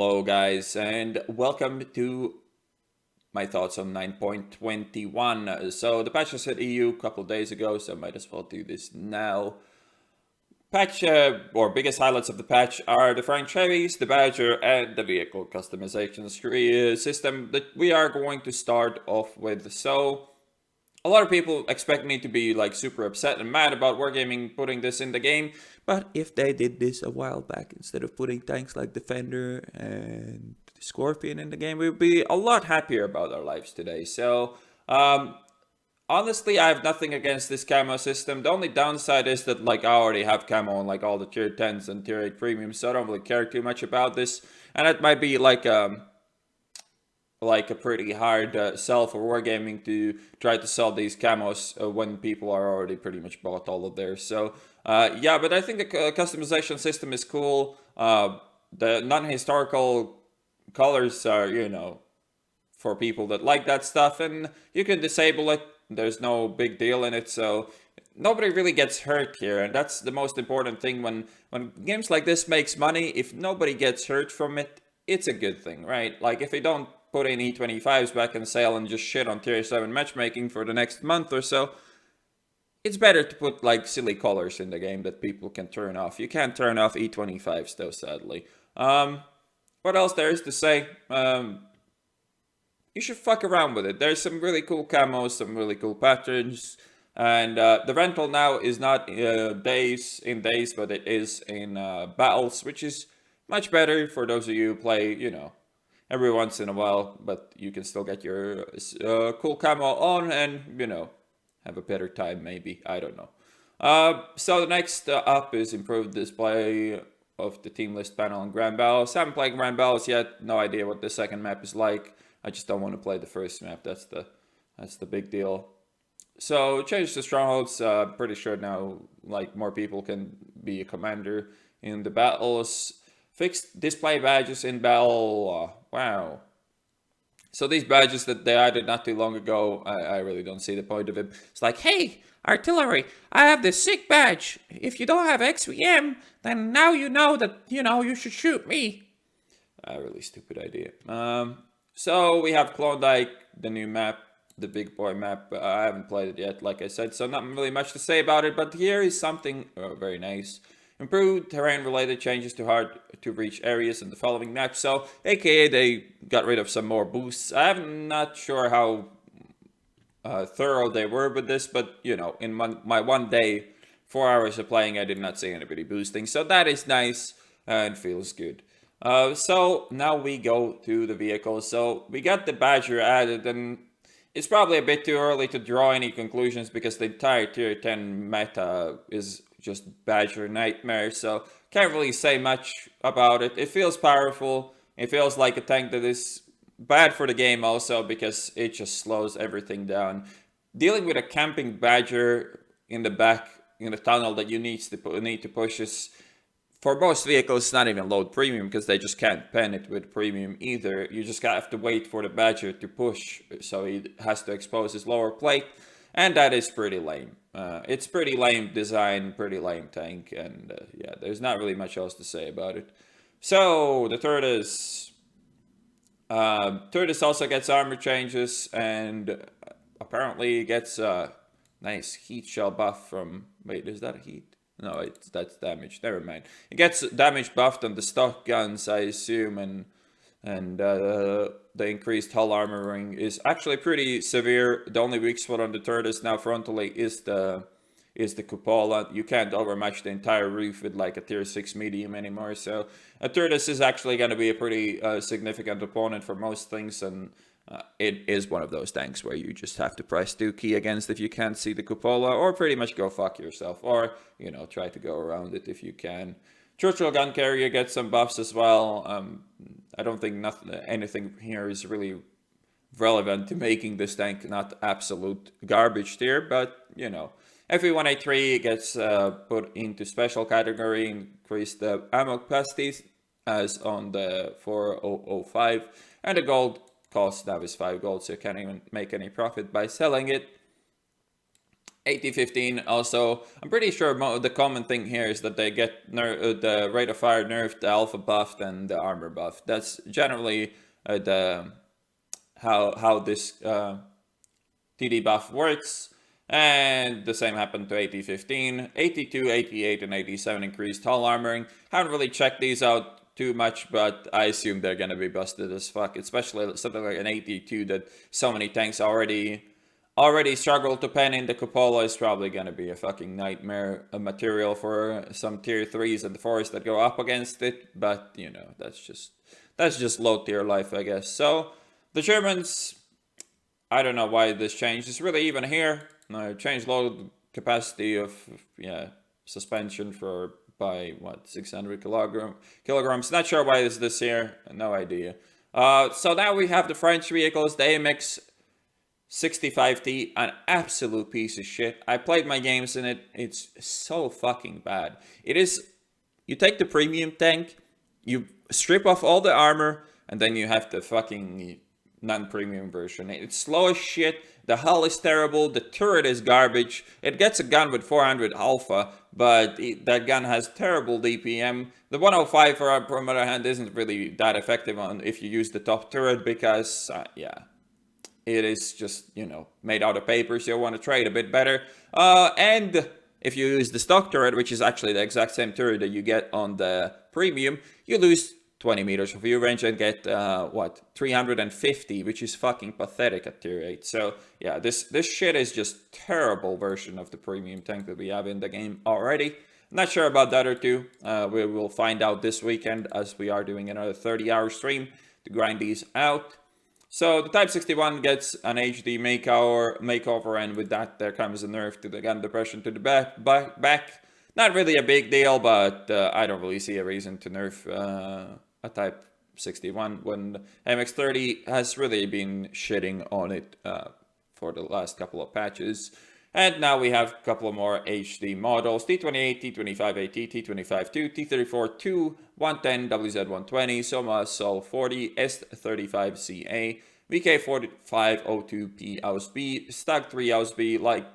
Hello guys, and welcome to my thoughts on 9.21. So the patch was hit EU a couple of days ago, so I might as well do this now. Patch, or biggest highlights of the patch are the Frank Chevys, the Badger, and the vehicle customization system that we are going to start off with. So a lot of people expect me to be like super upset and mad about Wargaming putting this in the game, but if they did this a while back instead of putting tanks like Defender and Scorpion in the game, we'd be a lot happier about our lives today. So honestly, I have nothing against this camo system. The only downside is that like I already have camo on like all the tier 10s and tier 8 premiums, so I don't really care too much about this. And it might be like a pretty hard sell for Wargaming to try to sell these camos when people are already pretty much bought all of theirs. So yeah, but I think the customization system is cool. The non-historical colors are, you know, for people that like that stuff, and you can disable it. There's no big deal in it, so nobody really gets hurt here, and that's the most important thing when games like this makes money. If nobody gets hurt from it, it's a good thing, right? Like if they don't put in E25s back in sale and just shit on tier 7 matchmaking for the next month or so, it's better to put like silly colors in the game that people can turn off. You can't turn off E25s though, sadly. What else there is to say? You should fuck around with it. There's some really cool camos, some really cool patterns, and the rental now is not days, but it is in battles, which is much better for those of you who play, you know, every once in a while, but you can still get your cool camo on and, you know, have a better time maybe. I don't know. So the next up is improved display of the team list panel in Grand Battles. Haven't played Grand Battles yet. No idea what the second map is like. I just don't want to play the first map. That's the big deal. So change the strongholds. Pretty sure now like more people can be a commander in the battles. Fixed display badges in battle. Wow. So these badges that they added not too long ago, I really don't see the point of it. It's like, hey, artillery, I have this sick badge. If you don't have XVM, then now you know that, you know, you should shoot me. A really stupid idea. So we have Klondike, the new map, the big boy map. I haven't played it yet, like I said, so not really much to say about it. But here is something very nice. Improved terrain-related changes to hard-to-reach areas in the following map. So, aka they got rid of some more boosts. I'm not sure how thorough they were with this, but, you know, in my one day, 4 hours of playing, I did not see anybody boosting. So that is nice and feels good. So now we go to the vehicles. So we got the Badger added, and it's probably a bit too early to draw any conclusions because the entire tier 10 meta is just Badger nightmare. So can't really say much about it. It feels powerful. It feels like a tank that is bad for the game also because it just slows everything down. Dealing with a camping Badger in the back in the tunnel that you need to push is, for most vehicles, not even load premium because they just can't pen it with premium either. You just have to wait for the Badger to push, so he has to expose his lower plate, and that is pretty lame. It's pretty lame design, pretty lame tank, and yeah, there's not really much else to say about it. So the Turtis also gets armor changes, and apparently gets a nice heat shell buff from. Wait, is that a heat? No, that's damage. Never mind. It gets damage buffed on the stock guns, I assume, and the increased hull armoring is actually pretty severe. The only weak spot on the Turtis now frontally is the cupola. You can't overmatch the entire roof with like a tier 6 medium anymore. So a Turtis is actually going to be a pretty significant opponent for most things, and it is one of those tanks where you just have to press 2 key against if you can't see the cupola, or pretty much go fuck yourself, or, you know, try to go around it if you can. Churchill gun carrier gets some buffs as well. I don't think anything here is really relevant to making this tank not absolute garbage tier, but, you know. FE183 gets put into special category, increase the ammo capacities as on the 4005, and the gold cost now is 5 gold, so you can't even make any profit by selling it. AT15 also, I'm pretty sure the common thing here is that they get the rate of fire nerfed, the alpha buffed, and the armor buffed. That's generally how this TD buff works. And the same happened to AT15, 82, 88, and 87 increased hull armoring. Haven't really checked these out too much, but I assume they're gonna be busted as fuck, especially something like an 82 that so many tanks already struggle to pen in. The cupola is probably gonna be a fucking nightmare material for some tier 3s and 4s that go up against it, but you know, that's just low tier life, I guess. So the Germans, I don't know why this changed. It's really even here. No, changed load capacity of suspension by what, 600 kilograms. Not sure why it's this here. No idea. So now we have the French vehicles, the AMX 65T, an absolute piece of shit. I played my games in it. It's so fucking bad. It is. You take the premium tank, you strip off all the armor, and then you have the fucking non-premium version. It's slow as shit. The hull is terrible. The turret is garbage. It gets a gun with 400 alpha, but that gun has terrible DPM. The 105, on the other hand, isn't really that effective on if you use the top turret because, it is just, you know, made out of paper, so you want to trade a bit better. And if you use the stock turret, which is actually the exact same turret that you get on the premium, you lose 20 meters of view range and get, 350, which is fucking pathetic at tier 8. So, yeah, this shit is just terrible version of the premium tank that we have in the game already. Not sure about the other two. We will find out this weekend as we are doing another 30-hour stream to grind these out. So the Type 61 gets an HD makeover, and with that there comes a nerf to the gun depression to the back. Not really a big deal, but I don't really see a reason to nerf a Type 61 when MX30 has really been shitting on it for the last couple of patches. And now we have a couple of more HD models: T28, T25AT, T25-2, T34-2, 110, WZ120, Soma Sol 40, S35CA, VK4502P Ausb, Stag 3 Ausb, like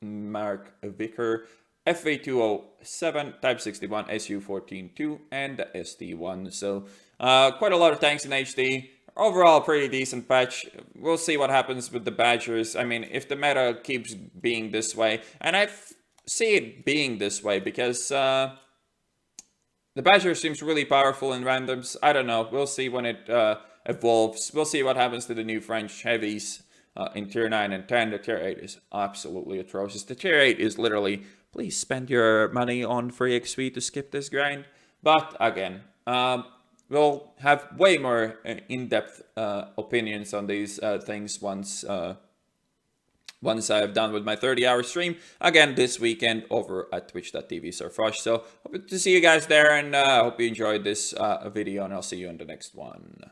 Mark Vicker, FV207, Type 61, SU14-2, and the ST1. So quite a lot of tanks in HD. Overall, pretty decent patch. We'll see what happens with the Badgers. I mean, if the meta keeps being this way, and I see it being this way because the Badger seems really powerful in randoms. I don't know. We'll see when it evolves. We'll see what happens to the new French heavies in tier 9 and 10. The tier 8 is absolutely atrocious. The tier 8 is literally, please spend your money on free XP to skip this grind. But again, we'll have way more in-depth opinions on these things once I have done with my 30-hour stream again this weekend over at twitch.tv/Frosh. So hope to see you guys there, and hope you enjoyed this video, and I'll see you in the next one.